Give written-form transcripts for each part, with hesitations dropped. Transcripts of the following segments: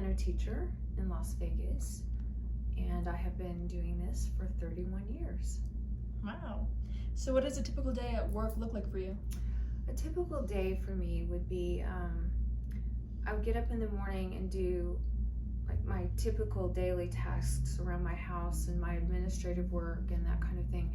piano teacher in Las Vegas, and I have been doing this for 31 years. Wow. So what does a typical day at work look like for you? A typical day for me would be I would get up in the morning and do like my typical daily tasks around my house and my administrative work and that kind of thing.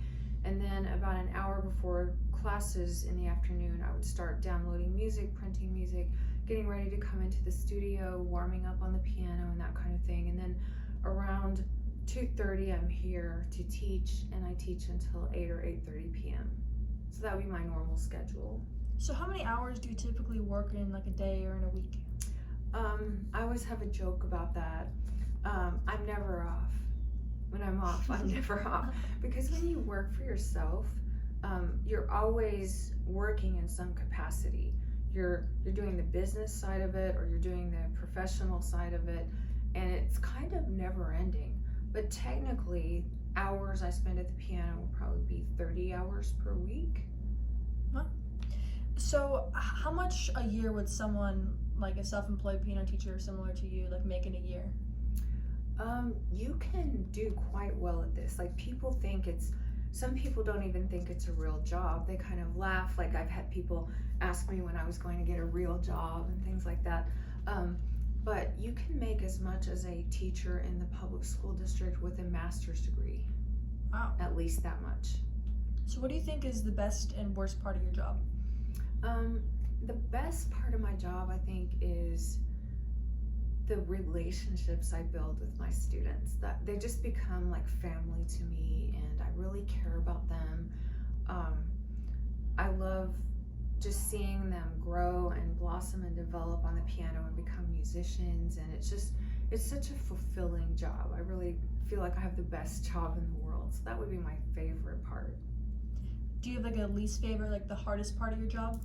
And then about an hour before classes in the afternoon, I would start downloading music, printing music, getting ready to come into the studio, warming up on the piano and that kind of thing. And then around 2:30 I'm here to teach, and I teach until 8 or 8:30 p.m. So that would be my normal schedule. So how many hours do you typically work in like a day or in a week? I always have a joke about that. I'm never off. When I'm off, I'm never off. Because when you work for yourself, you're always working in some capacity. You're doing the business side of it, or you're doing the professional side of it, and it's kind of never ending. But technically, hours I spend at the piano will probably be 30 hours per week. So how much a year would someone, like a self-employed piano teacher similar to you, like make in a year? You can do quite well at this. Like, people think some people don't even think it's a real job. They kind of laugh. Like, I've had people ask me when I was going to get a real job and things like that. But you can make as much as a teacher in the public school district with a master's degree. Wow. At least that much. So what do you think is the best and worst part of your job? The best part of my job, I think, is the relationships I build with my students. That they just become like family to me, and I really care about them. I love just seeing them grow and blossom and develop on the piano and become musicians, and it's such a fulfilling job. I really feel like I have the best job in the world, so that would be my favorite part. Do you have like a least favorite, like the hardest part of your job?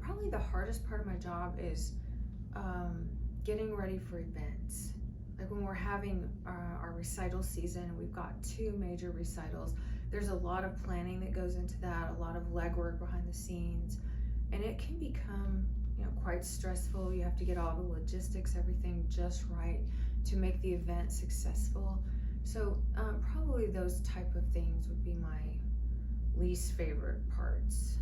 Probably the hardest part of my job is getting ready for events. Like when we're having our recital season, we've got 2 major recitals. There's a lot of planning that goes into that, a lot of legwork behind the scenes, and it can become, quite stressful. You have to get all the logistics, everything just right to make the event successful. So probably those type of things would be my least favorite parts.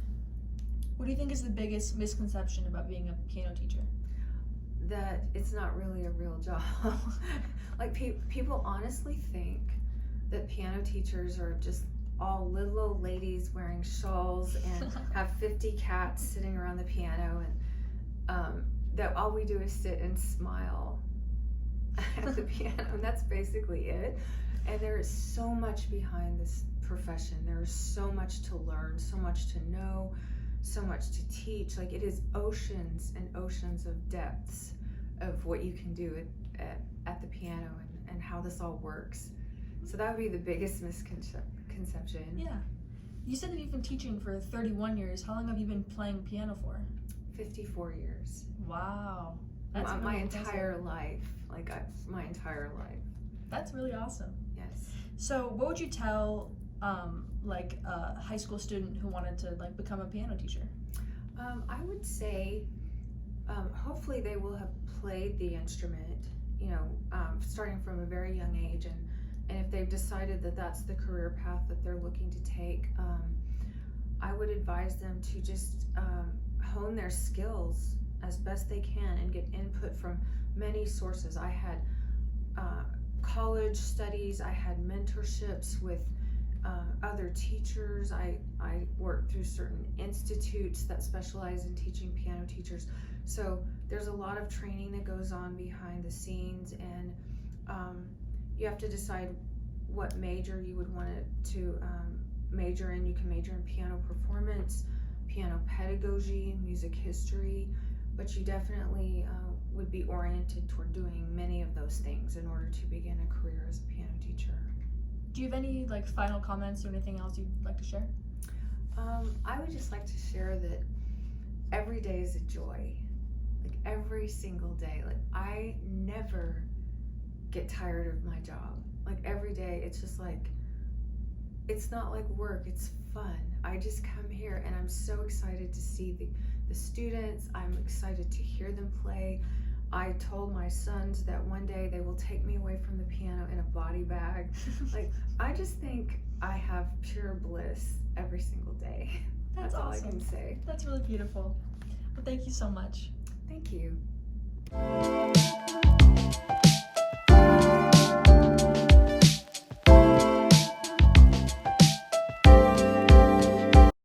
What do you think is the biggest misconception about being a piano teacher? That it's not really a real job. Like people honestly think that piano teachers are just all little old ladies wearing shawls and have 50 cats sitting around the piano, and that all we do is sit and smile at the piano, and that's basically it. And there is so much behind this profession. There is so much to learn, so much to know, so much to teach. Like, it is oceans and oceans of depths of what you can do at the piano, and how this all works. So that would be the biggest misconception. Yeah. You said that you've been teaching for 31 years. How long have you been playing piano for? 54 years. Wow. That's my really entire impressive. life. My entire life. That's really awesome. Yes. So what would you tell like a high school student who wanted to like become a piano teacher? I would say hopefully they will have played the instrument, starting from a very young age, and if they've decided that that's the career path that they're looking to take, I would advise them to just hone their skills as best they can and get input from many sources. I had college studies, I had mentorships with other teachers. I worked through certain institutes that specialize in teaching piano teachers. So there's a lot of training that goes on behind the scenes, and you have to decide what major you would want to major in. You can major in piano performance, piano pedagogy, music history, but you definitely would be oriented toward doing many of those things in order to begin a career as a piano teacher. Do you have any like final comments or anything else you'd like to share? I would just like to share that every day is a joy. Like, every single day. Like, I never get tired of my job. Like, every day it's just like it's not like work, it's fun. I just come here and I'm so excited to see the students. I'm excited to hear them play. I told my sons that one day they will take me away from the piano in a body bag. Like, I just think I have pure bliss every single day. That's all awesome. I can say. That's really beautiful. Well, thank you so much. Thank you.